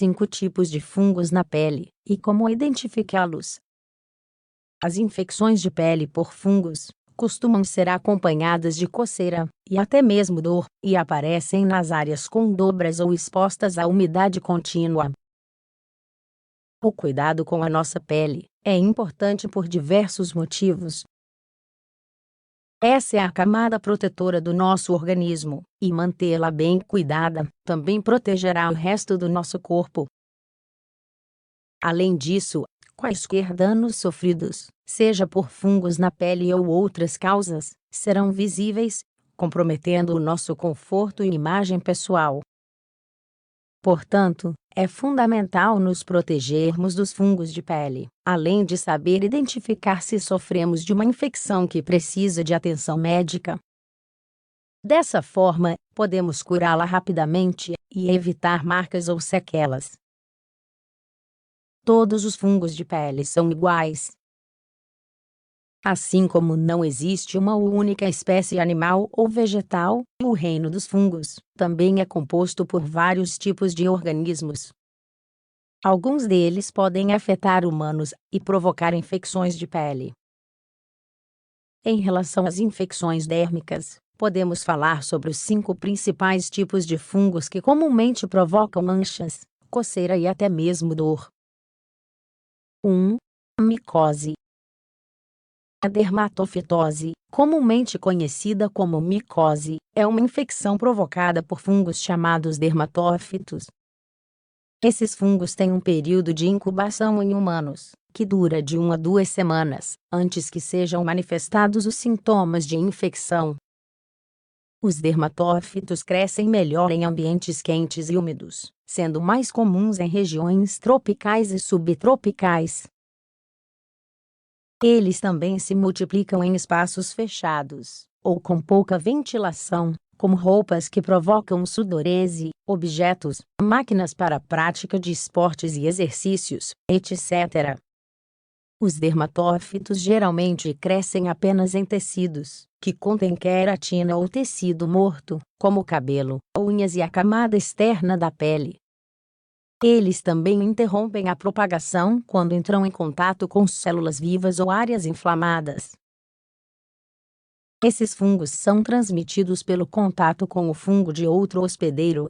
5 tipos de fungos na pele, e como identificá-los. As infecções de pele por fungos costumam ser acompanhadas de coceira, e até mesmo dor, e aparecem nas áreas com dobras ou expostas à umidade contínua. O cuidado com a nossa pele é importante por diversos motivos. Essa é a camada protetora do nosso organismo, e mantê-la bem cuidada também protegerá o resto do nosso corpo. Além disso, quaisquer danos sofridos, seja por fungos na pele ou outras causas, serão visíveis, comprometendo o nosso conforto e imagem pessoal. Portanto, é fundamental nos protegermos dos fungos de pele, além de saber identificar se sofremos de uma infecção que precisa de atenção médica. Dessa forma, podemos curá-la rapidamente e evitar marcas ou sequelas. Todos os fungos de pele são iguais. Assim como não existe uma única espécie animal ou vegetal, o reino dos fungos também é composto por vários tipos de organismos. Alguns deles podem afetar humanos e provocar infecções de pele. Em relação às infecções dérmicas, podemos falar sobre os 5 principais tipos de fungos que comumente provocam manchas, coceira e até mesmo dor. 1. Micose. A dermatofitose, comumente conhecida como micose, é uma infecção provocada por fungos chamados dermatófitos. Esses fungos têm um período de incubação em humanos, que dura de 1 a 2 semanas, antes que sejam manifestados os sintomas de infecção. Os dermatófitos crescem melhor em ambientes quentes e úmidos, sendo mais comuns em regiões tropicais e subtropicais. Eles também se multiplicam em espaços fechados, ou com pouca ventilação, como roupas que provocam sudorese, objetos, máquinas para a prática de esportes e exercícios, etc. Os dermatófitos geralmente crescem apenas em tecidos que contêm queratina ou tecido morto, como o cabelo, unhas e a camada externa da pele. Eles também interrompem a propagação quando entram em contato com células vivas ou áreas inflamadas. Esses fungos são transmitidos pelo contato com o fungo de outro hospedeiro.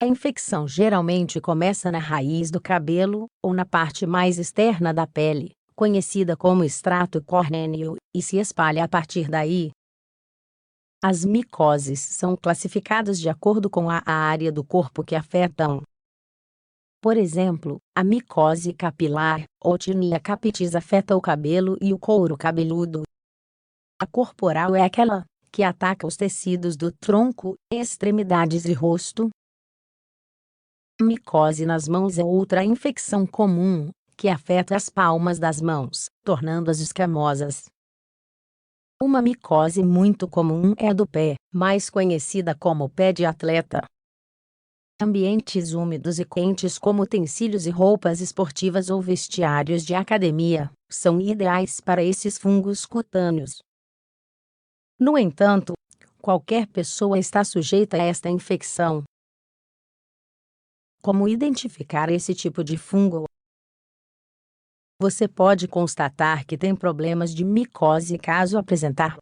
A infecção geralmente começa na raiz do cabelo, ou na parte mais externa da pele, conhecida como extrato cornêeo, e se espalha a partir daí. As micoses são classificadas de acordo com a área do corpo que afetam. Por exemplo, a micose capilar, ou tinea capitis afeta o cabelo e o couro cabeludo. A corporal é aquela que ataca os tecidos do tronco, extremidades e rosto. Micose nas mãos é outra infecção comum, que afeta as palmas das mãos, tornando-as escamosas. Uma micose muito comum é a do pé, mais conhecida como pé de atleta. Ambientes úmidos e quentes como utensílios e roupas esportivas ou vestiários de academia são ideais para esses fungos cutâneos. No entanto, qualquer pessoa está sujeita a esta infecção. Como identificar esse tipo de fungo? Você pode constatar que tem problemas de micose caso apresentar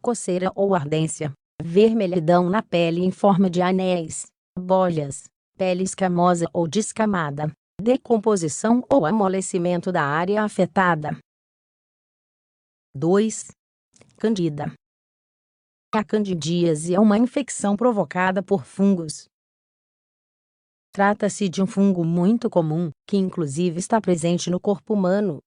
coceira ou ardência, vermelhidão na pele em forma de anéis, bolhas, pele escamosa ou descamada, decomposição ou amolecimento da área afetada. 2. Candida. A candidíase é uma infecção provocada por fungos. Trata-se de um fungo muito comum, que inclusive está presente no corpo humano.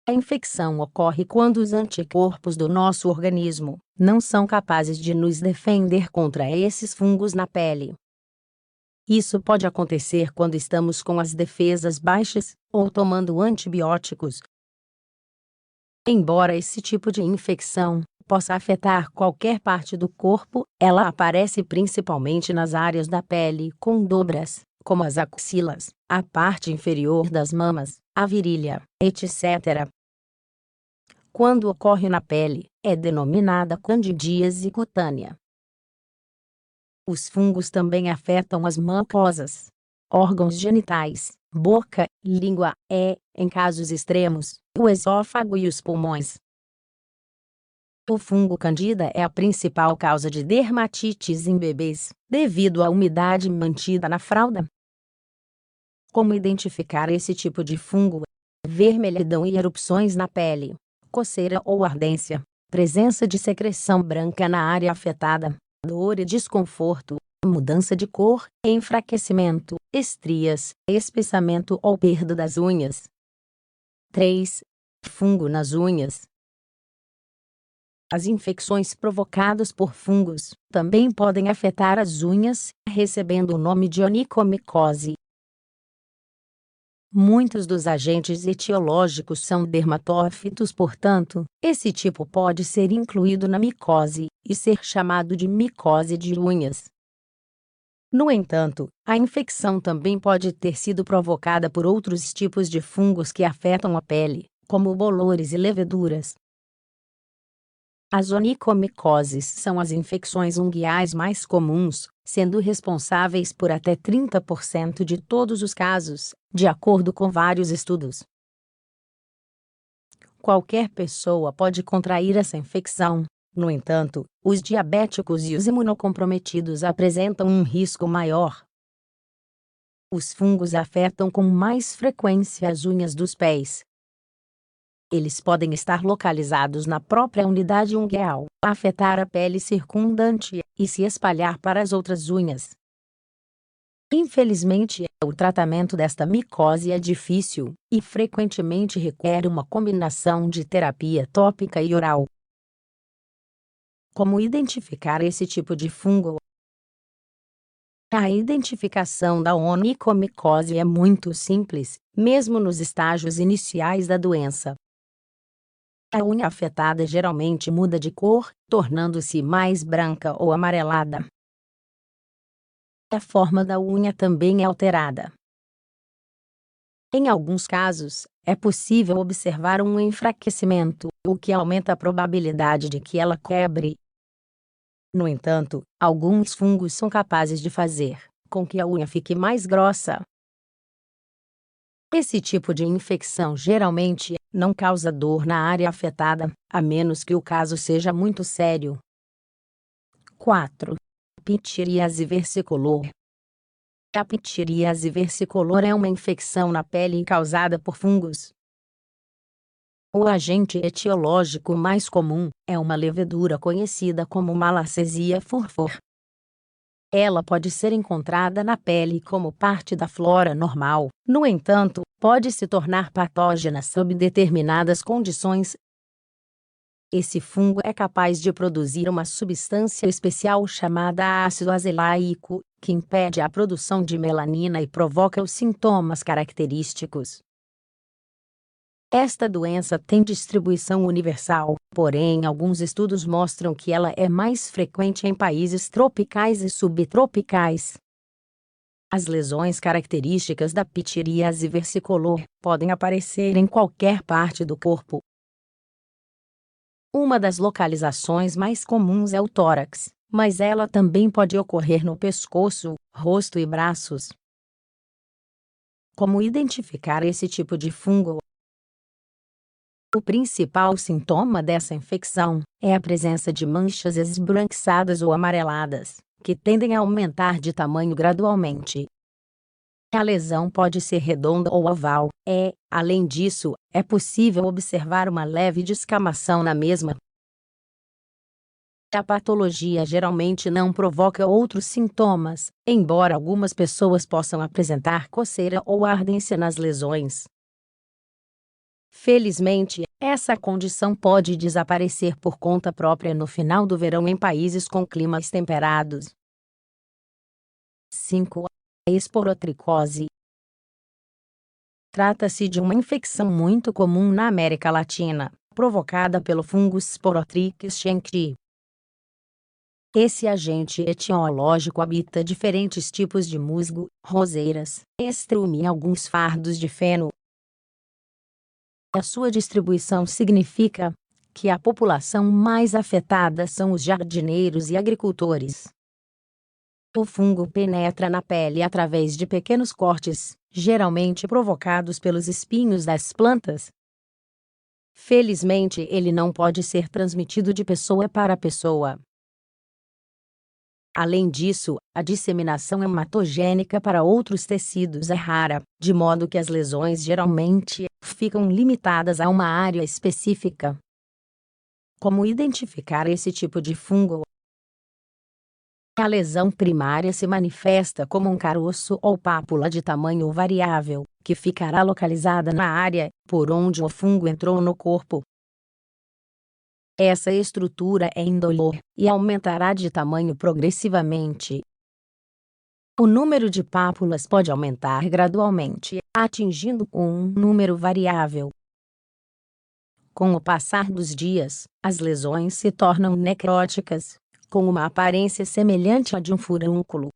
A infecção ocorre quando os anticorpos do nosso organismo não são capazes de nos defender contra esses fungos na pele. Isso pode acontecer quando estamos com as defesas baixas ou tomando antibióticos. Embora esse tipo de infecção possa afetar qualquer parte do corpo, ela aparece principalmente nas áreas da pele com dobras, como as axilas, a parte inferior das mamas, a virilha, etc. Quando ocorre na pele, é denominada candidíase cutânea. Os fungos também afetam as mucosas, órgãos genitais, boca, língua, em casos extremos, o esôfago e os pulmões. O fungo Candida é a principal causa de dermatites em bebês, devido à umidade mantida na fralda. Como identificar esse tipo de fungo? Vermelhidão e erupções na pele, coceira ou ardência, presença de secreção branca na área afetada, dor e desconforto, mudança de cor, enfraquecimento, estrias, espessamento ou perda das unhas. 3. Fungo nas unhas. As infecções provocadas por fungos também podem afetar as unhas, recebendo o nome de onicomicose. Muitos dos agentes etiológicos são dermatófitos, portanto, esse tipo pode ser incluído na micose e ser chamado de micose de unhas. No entanto, a infecção também pode ter sido provocada por outros tipos de fungos que afetam a pele, como bolores e leveduras. As onicomicoses são as infecções unguiais mais comuns, sendo responsáveis por até 30% de todos os casos, de acordo com vários estudos. Qualquer pessoa pode contrair essa infecção. No entanto, os diabéticos e os imunocomprometidos apresentam um risco maior. Os fungos afetam com mais frequência as unhas dos pés. Eles podem estar localizados na própria unidade ungueal, afetar a pele circundante e se espalhar para as outras unhas. Infelizmente, o tratamento desta micose é difícil e frequentemente requer uma combinação de terapia tópica e oral. Como identificar esse tipo de fungo? A identificação da onicomicose é muito simples, mesmo nos estágios iniciais da doença. A unha afetada geralmente muda de cor, tornando-se mais branca ou amarelada. A forma da unha também é alterada. Em alguns casos, é possível observar um enfraquecimento, o que aumenta a probabilidade de que ela quebre. No entanto, alguns fungos são capazes de fazer com que a unha fique mais grossa. Esse tipo de infecção geralmente não causa dor na área afetada, a menos que o caso seja muito sério. 4. Pitiríase versicolor. A pitiríase versicolor é uma infecção na pele causada por fungos. O agente etiológico mais comum é uma levedura conhecida como Malassezia furfur. Ela pode ser encontrada na pele como parte da flora normal, no entanto, pode se tornar patógena sob determinadas condições. Esse fungo é capaz de produzir uma substância especial chamada ácido azelaico, que impede a produção de melanina e provoca os sintomas característicos. Esta doença tem distribuição universal, porém alguns estudos mostram que ela é mais frequente em países tropicais e subtropicais. As lesões características da pitiríase versicolor podem aparecer em qualquer parte do corpo. Uma das localizações mais comuns é o tórax, mas ela também pode ocorrer no pescoço, rosto e braços. Como identificar esse tipo de fungo? O principal sintoma dessa infecção é a presença de manchas esbranquiçadas ou amareladas, que tendem a aumentar de tamanho gradualmente. A lesão pode ser redonda ou oval, além disso, é possível observar uma leve descamação na mesma. A patologia geralmente não provoca outros sintomas, embora algumas pessoas possam apresentar coceira ou ardência nas lesões. Felizmente, essa condição pode desaparecer por conta própria no final do verão em países com climas temperados. 5. A esporotricose. Trata-se de uma infecção muito comum na América Latina, provocada pelo fungo Sporotrix shenki. Esse agente etiológico habita diferentes tipos de musgo, roseiras, estrume e alguns fardos de feno. A sua distribuição significa que a população mais afetada são os jardineiros e agricultores. O fungo penetra na pele através de pequenos cortes, geralmente provocados pelos espinhos das plantas. Felizmente, ele não pode ser transmitido de pessoa para pessoa. Além disso, a disseminação hematogênica para outros tecidos é rara, de modo que as lesões geralmente ficam limitadas a uma área específica. Como identificar esse tipo de fungo? A lesão primária se manifesta como um caroço ou pápula de tamanho variável, que ficará localizada na área por onde o fungo entrou no corpo. Essa estrutura é indolor e aumentará de tamanho progressivamente. O número de pápulas pode aumentar gradualmente, atingindo um número variável. Com o passar dos dias, as lesões se tornam necróticas, com uma aparência semelhante à de um furúnculo.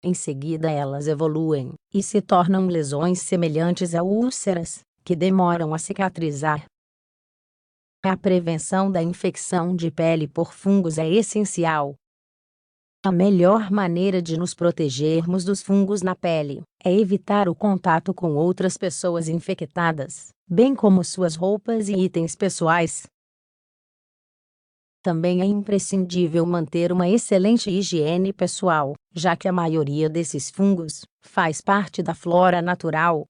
Em seguida, elas evoluem e se tornam lesões semelhantes a úlceras, que demoram a cicatrizar. A prevenção da infecção de pele por fungos é essencial. A melhor maneira de nos protegermos dos fungos na pele é evitar o contato com outras pessoas infectadas, bem como suas roupas e itens pessoais. Também é imprescindível manter uma excelente higiene pessoal, já que a maioria desses fungos faz parte da flora natural.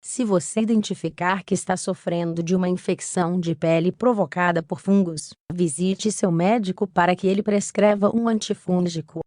Se você identificar que está sofrendo de uma infecção de pele provocada por fungos, visite seu médico para que ele prescreva um antifúngico.